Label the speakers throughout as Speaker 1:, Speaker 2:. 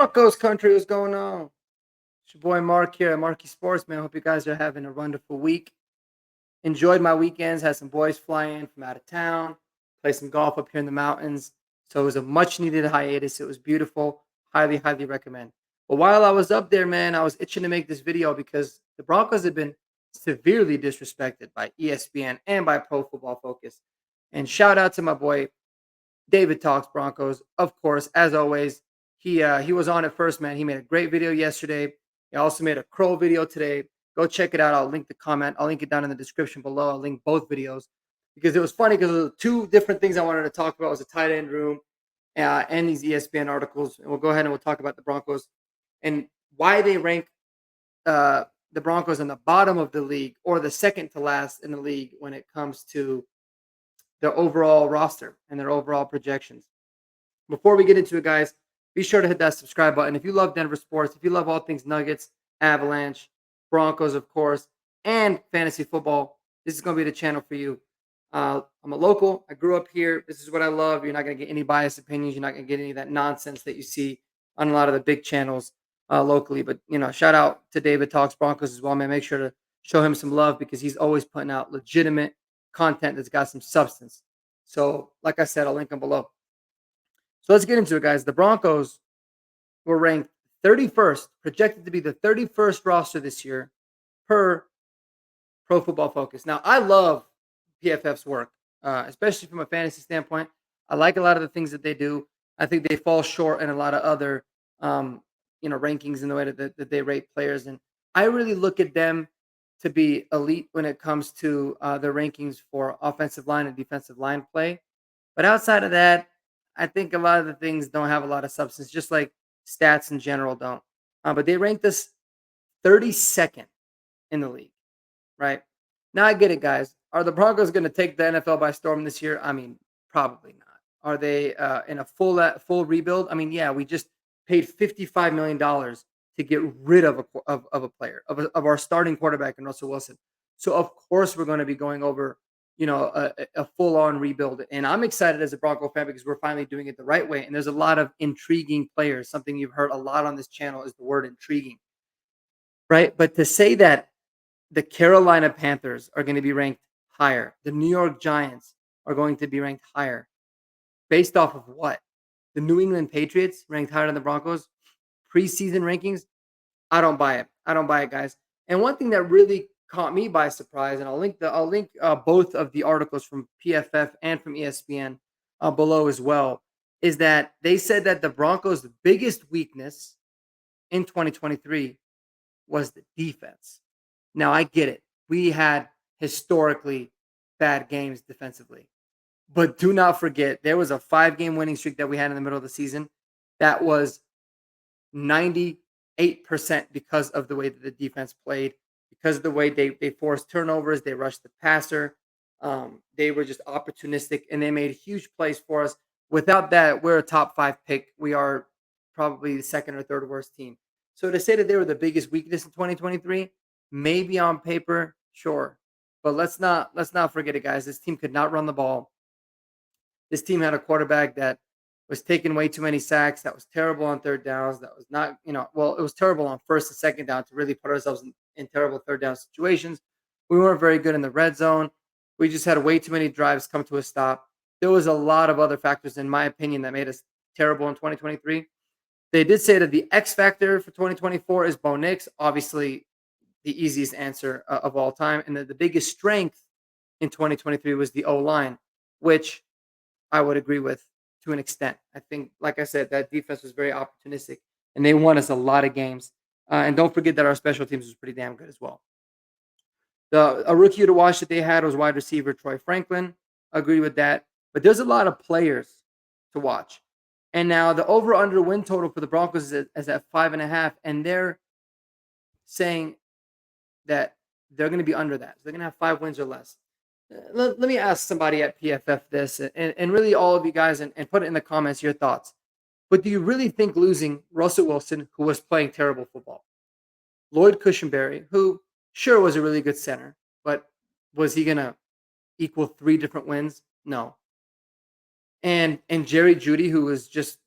Speaker 1: Broncos country, what's going on? It's your boy Mark here at Marky Sports, man. Hope you guys are having a wonderful week. Enjoyed my weekends, had some boys fly in from out of town, play some golf up here in the mountains. So it was a much needed hiatus. It was beautiful. Highly, highly recommend. But while I was up there, man, I was itching to make this video because the Broncos have been severely disrespected by ESPN and by Pro Football Focus. And shout out to my boy David Talks Broncos, of course, as always. He was on it first, man. He made a great video yesterday. He also made a crow video today. Go check it out. I'll link the comment. I'll link it down in the description below. I'll link both videos because it was funny because there were two different things I wanted to talk about. It was a tight end room and these ESPN articles. And we'll go ahead and we'll talk about the Broncos and why they rank the Broncos in the bottom of the league or the second to last in the league when it comes to their overall roster and their overall projections. Before we get into it, guys, be sure to hit that subscribe button. If you love Denver sports, if you love all things Nuggets, Avalanche, Broncos, of course, and fantasy football, this is going to be the channel for you. I'm a local. I grew up here. This is what I love. You're not going to get any biased opinions. You're not going to get any of that nonsense that you see on a lot of the big channels locally. But, shout out to David Talks Broncos as well, man. Make sure to show him some love because he's always putting out legitimate content that's got some substance. So, like I said, I'll link them below. So let's get into it, guys. The Broncos were ranked 31st, projected to be the 31st roster this year per Pro Football Focus. Now, I love PFF's work, especially from a fantasy standpoint. I like a lot of the things that they do. I think they fall short in a lot of other, rankings in the way that they rate players. And I really look at them to be elite when it comes to their rankings for offensive line and defensive line play. But outside of that, I think a lot of the things don't have a lot of substance, just like stats in general don't. But they ranked us 32nd in the league, right? Now I get it, guys. Are the Broncos going to take the NFL by storm this year? I mean, probably not. Are they in a full rebuild? I mean, yeah, we just paid $55 million to get rid of a player, of our starting quarterback in Russell Wilson. So, of course, we're going to be going over a full-on rebuild. And I'm excited as a Bronco fan because we're finally doing it the right way. And there's a lot of intriguing players. Something you've heard a lot on this channel is the word intriguing, right? But to say that the Carolina Panthers are going to be ranked higher, the New York Giants are going to be ranked higher, based off of what? The New England Patriots ranked higher than the Broncos? Preseason rankings? I don't buy it. I don't buy it, guys. And one thing that really caught me by surprise, and I'll link both of the articles from PFF and from ESPN below as well, is that they said that the Broncos' biggest weakness in 2023 was the defense. Now I get it. We had historically bad games defensively, but do not forget there was a 5-game winning streak that we had in the middle of the season that was 98% because of the way that the defense played, because of the way they forced turnovers, they rushed the passer, they were just opportunistic, and they made huge plays for us. Without that, we're a top 5 pick. We are probably the second or third worst team. So to say that they were the biggest weakness in 2023, maybe on paper, sure, but let's not forget it, guys. This team could not run the ball. This team had a quarterback that was taking way too many sacks. That was terrible on third downs. That was not, it was terrible on first and second down to really put ourselves in terrible third down situations. We weren't very good in the red zone. We just had way too many drives come to a stop. There was a lot of other factors, in my opinion, that made us terrible in 2023. They did say that the X factor for 2024 is Bo Nix, obviously the easiest answer of all time. And the biggest strength in 2023 was the O-line, which I would agree with to an extent. I think, like I said, that defense was very opportunistic, and they won us a lot of games. And don't forget that our special teams was pretty damn good as well. A rookie to watch that they had was wide receiver Troy Franklin. I agree with that. But there's a lot of players to watch. And now the over-under win total for the Broncos is at 5.5, and they're saying that they're going to be under that. So they're going to have 5 wins or less. Let me ask somebody at PFF this, and really all of you guys, and put it in the comments your thoughts. But do you really think losing Russell Wilson, who was playing terrible football, Lloyd Cushenberry, who sure was a really good center, but was he going to equal 3 different wins? No. And Jerry Jeudy, who was just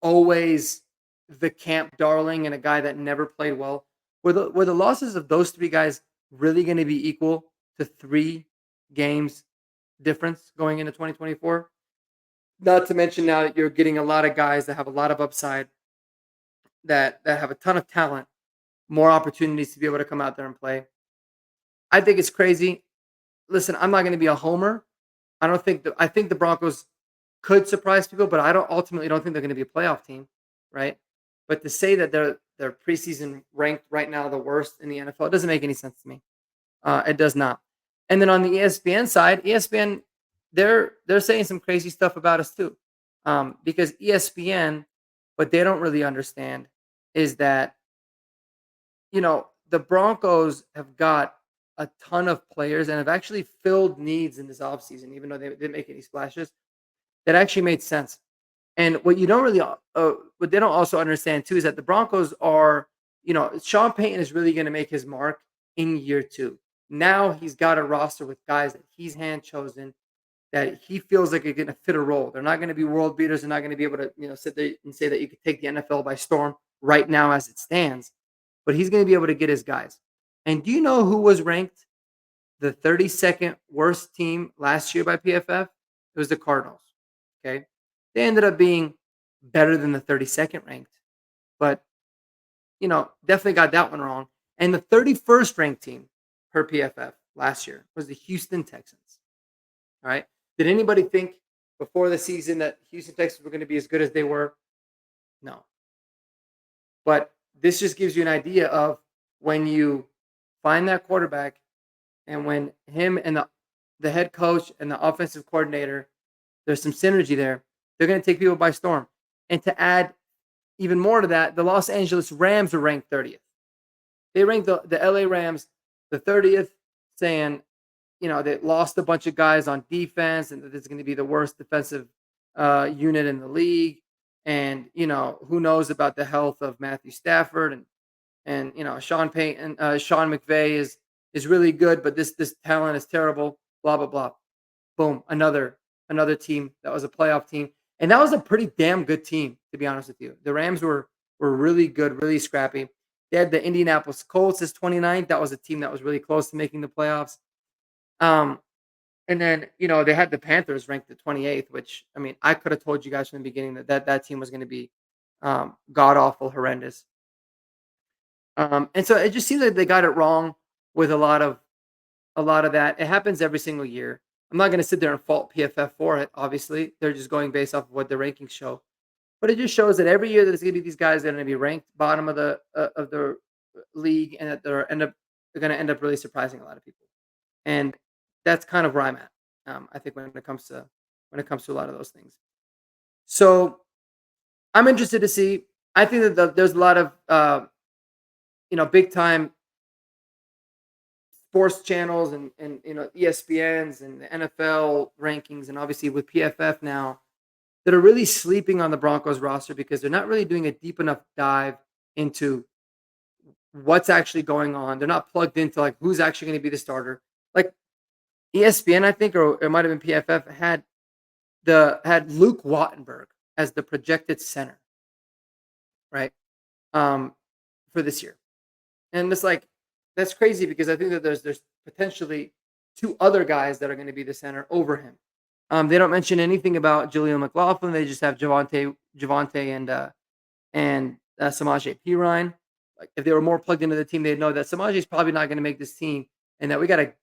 Speaker 1: always the camp darling and a guy that never played well. Were the losses of those 3 guys really gonna be equal to 3 games difference going into 2024? Not to mention now that you're getting a lot of guys that have a lot of upside, that have a ton of talent, more opportunities to be able to come out there and play. I think it's crazy. Listen, I'm not gonna be a homer. I think the Broncos could surprise people, but I don't think they're gonna be a playoff team, right? But to say that they're preseason ranked right now the worst in the NFL, it doesn't make any sense to me. It does not. And then on the ESPN side, ESPN, they're saying some crazy stuff about us too. Because ESPN, what they don't really understand is that, the Broncos have got a ton of players and have actually filled needs in this offseason, even though they didn't make any splashes. That actually made sense. And what you don't really, what they don't also understand too is that the Broncos are, Sean Payton is really going to make his mark in year 2. Now he's got a roster with guys that he's hand chosen, that he feels like are going to fit a role. They're not going to be world beaters. They're not going to be able to, sit there and say that you could take the NFL by storm right now as it stands. But he's going to be able to get his guys. And do you know who was ranked the 32nd worst team last year by PFF? It was the Cardinals. Okay. They ended up being better than the 32nd ranked, but definitely got that one wrong. And the 31st ranked team per PFF last year was the Houston Texans. All right. Did anybody think before the season that Houston Texans were going to be as good as they were? No. But this just gives you an idea of when you find that quarterback and when him and the head coach and the offensive coordinator, there's some synergy there. They're going to take people by storm. And to add even more to that, the Los Angeles Rams are ranked 30th. They ranked the LA Rams the 30th, saying, they lost a bunch of guys on defense and that it's going to be the worst defensive unit in the league. And, who knows about the health of Matthew Stafford and Sean Payton, Sean McVay is really good, but this talent is terrible, blah, blah, blah. Boom, another team that was a playoff team. And that was a pretty damn good team, to be honest with you. The Rams were really good, really scrappy. They had the Indianapolis Colts as 29th. That was a team that was really close to making the playoffs. And then, they had the Panthers ranked at 28th, which, I mean, I could have told you guys from the beginning that team was going to be god-awful, horrendous. And so it just seems like they got it wrong with a lot of that. It happens every single year. I'm not going to sit there and fault PFF for it. Obviously, they're just going based off of what the rankings show. But it just shows that every year there's going to be these guys that are going to be ranked bottom of the league, and that they're going to end up really surprising a lot of people. And that's kind of where I'm at. I think when it comes to a lot of those things. So I'm interested to see. I think that there's a lot of big time sports channels and ESPNs and the NFL rankings, and obviously with PFF now, that are really sleeping on the Broncos roster because they're not really doing a deep enough dive into what's actually going on. They're not plugged into like who's actually going to be the starter. Like ESPN, I think, or it might have been PFF, had Luke Wattenberg as the projected center, right? For this year. And it's like, that's crazy because I think that there's potentially 2 other guys that are going to be the center over him. They don't mention anything about Julian McLaughlin. They just have Javante and Samaje Perine. Like if they were more plugged into the team, they'd know that Samaje is probably not going to make this team, and that we got a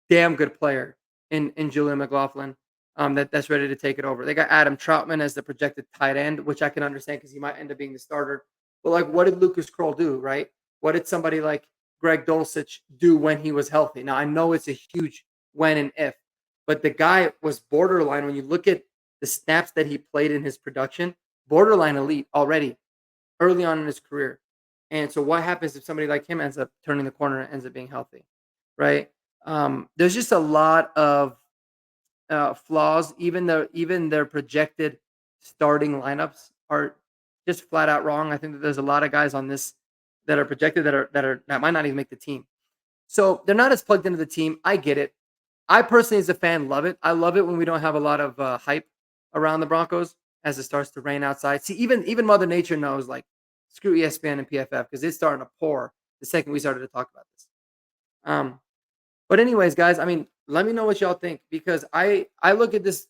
Speaker 1: damn good player in Julian McLaughlin that's ready to take it over. They got Adam Troutman as the projected tight end, which I can understand because he might end up being the starter. But like, what did Lucas Kroll do, right? What did somebody like Greg Dulcich do when he was healthy? Now, I know it's a huge when and if, but the guy was borderline. When you look at the snaps that he played in his production, borderline elite already early on in his career. And so what happens if somebody like him ends up turning the corner and ends up being healthy, right? There's just a lot of flaws. Even their projected starting lineups are just flat out wrong. I think that there's a lot of guys on this that are projected that might not even make the team. So they're not as plugged into the team. I get it. I personally, as a fan, love it. I love it when we don't have a lot of hype around the Broncos as it starts to rain outside. See, even Mother Nature knows, like, screw ESPN and PFF because it's starting to pour the second we started to talk about this. Um, but anyways, guys, I mean, let me know what y'all think because I look at this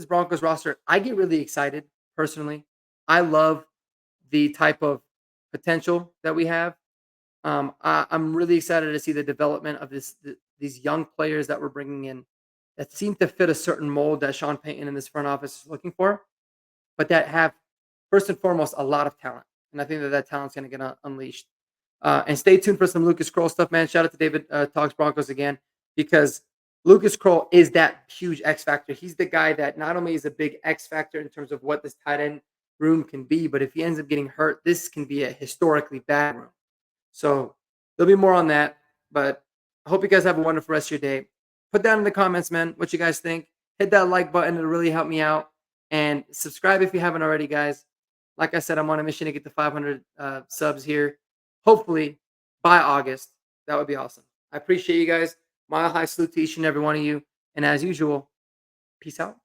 Speaker 1: Broncos roster. I get really excited personally. I love the type of potential that we have. I'm really excited to see the development of these young players that we're bringing in that seem to fit a certain mold that Sean Payton in this front office is looking for, but that have first and foremost a lot of talent, and I think that talent's going to get unleashed. And stay tuned for some Lucas Kroll stuff, man. Shout out to David Talks Broncos again because Lucas Kroll is that huge X factor. He's the guy that not only is a big X factor in terms of what this tight end room can be, but if he ends up getting hurt, this can be a historically bad room. So there'll be more on that. But I hope you guys have a wonderful rest of your day. Put down in the comments, man, what you guys think. Hit that like button. It'll really help me out. And subscribe if you haven't already, guys. Like I said, I'm on a mission to get to 500 subs here. Hopefully by August. That would be awesome. I appreciate you guys. Mile high salute to each and every one of you. And as usual, peace out.